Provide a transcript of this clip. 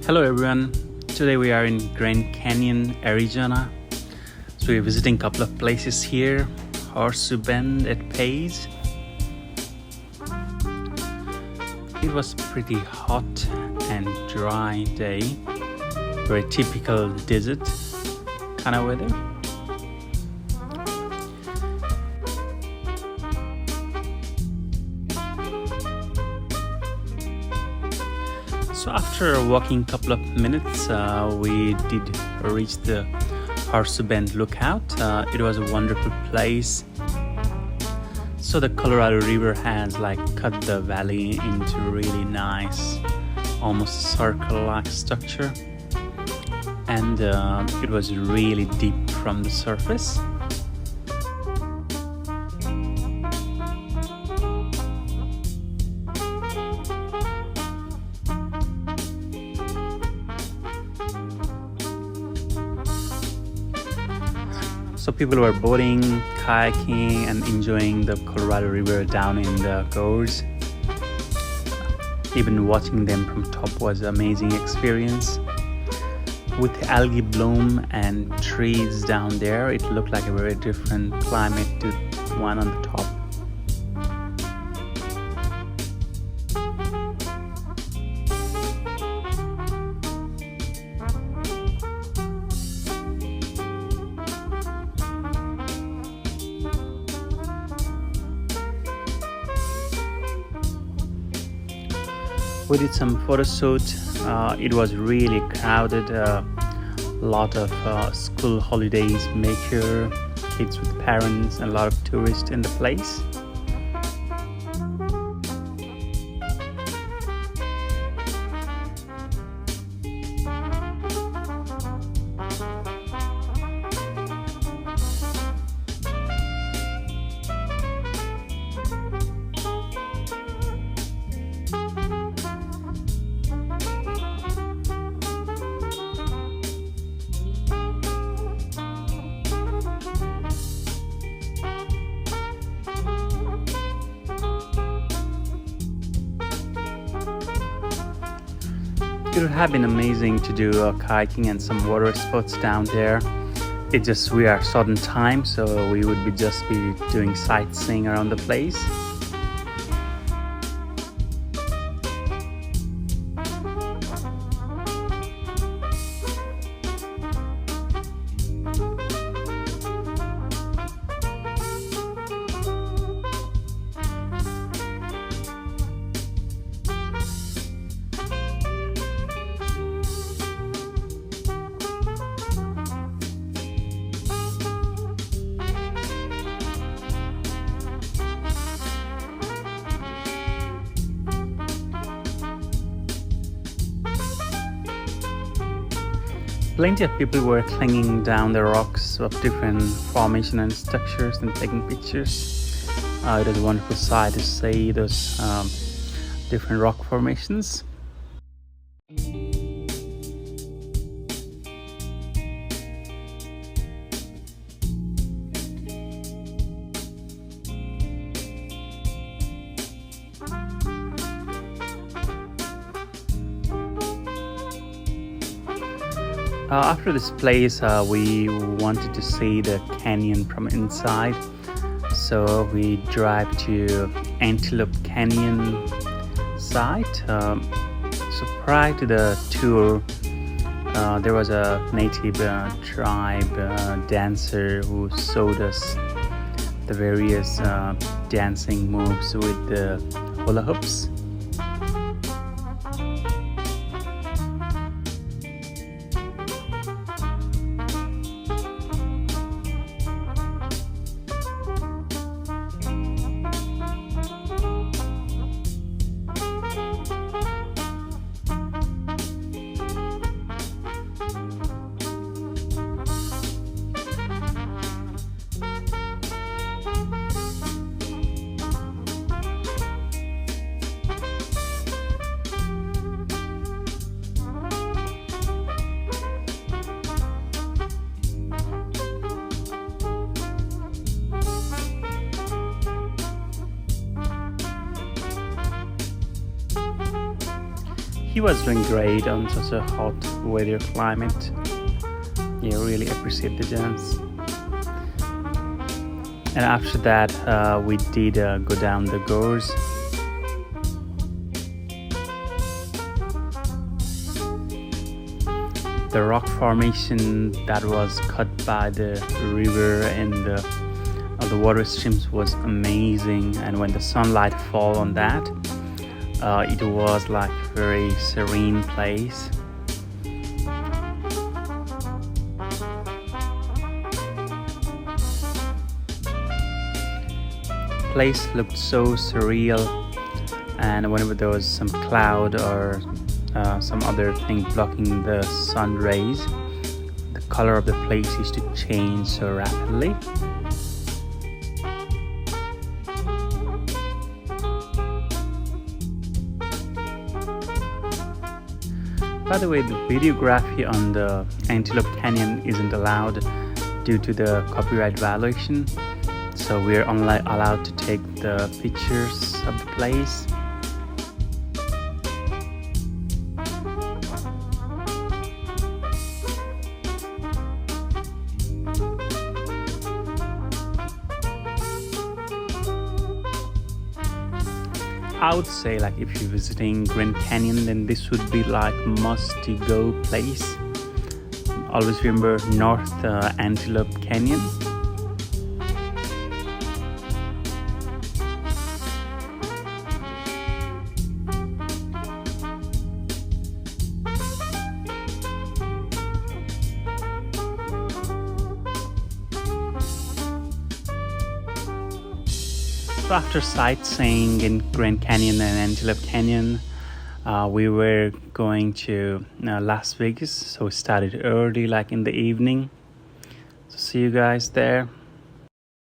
Hello everyone. Today we are in Grand Canyon, Arizona. So we're visiting a couple of places here. Horseshoe Bend at Page. It was pretty hot and dry day. Very typical desert kind of weather. So after walking a couple of minutes, we did reach the Horseshoe Bend lookout. It was a wonderful place. So the Colorado River has cut the valley into really nice, almost circle-like structure, and it was really deep from the surface. So people were boating, kayaking, and enjoying the Colorado River down in the gorge. Even watching them from top was an amazing experience. With algae bloom and trees down there, it looked like a very different climate to the one on the top. We did some photo shoot. It was really crowded. A lot of school holidays make here, kids with parents, and a lot of tourists in the place. It would have been amazing to do kayaking and some water sports down there. It just we are short on time, so we would just be doing sightseeing around the place. Plenty of people were clinging down the rocks of different formation and structures and taking pictures. It was a wonderful sight to see those different rock formations. After this place, we wanted to see the canyon from inside, so we drive to Antelope Canyon site. So prior to the tour, there was a native tribe dancer who showed us the various dancing moves with the hula hoops. he was doing great on such a hot weather climate. Yeah, really appreciate the dance. And after that, we did go down the gorge. The rock formation that was cut by the river and the water streams was amazing, and when the sunlight fall on that, it was like a very serene place. Place looked so surreal, and whenever there was some cloud or some other thing blocking the sun rays, the color of the place used to change so rapidly. By the way, the videography on the Antelope Canyon isn't allowed due to the copyright violation, so we're only allowed to take the pictures of the place. I would say, like, if you're visiting Grand Canyon, then this would be like must-to-go place. Always remember North Antelope Canyon. So after sightseeing in Grand Canyon and Antelope Canyon, we were going to Las Vegas, so we started early, like in the evening. So see you guys there.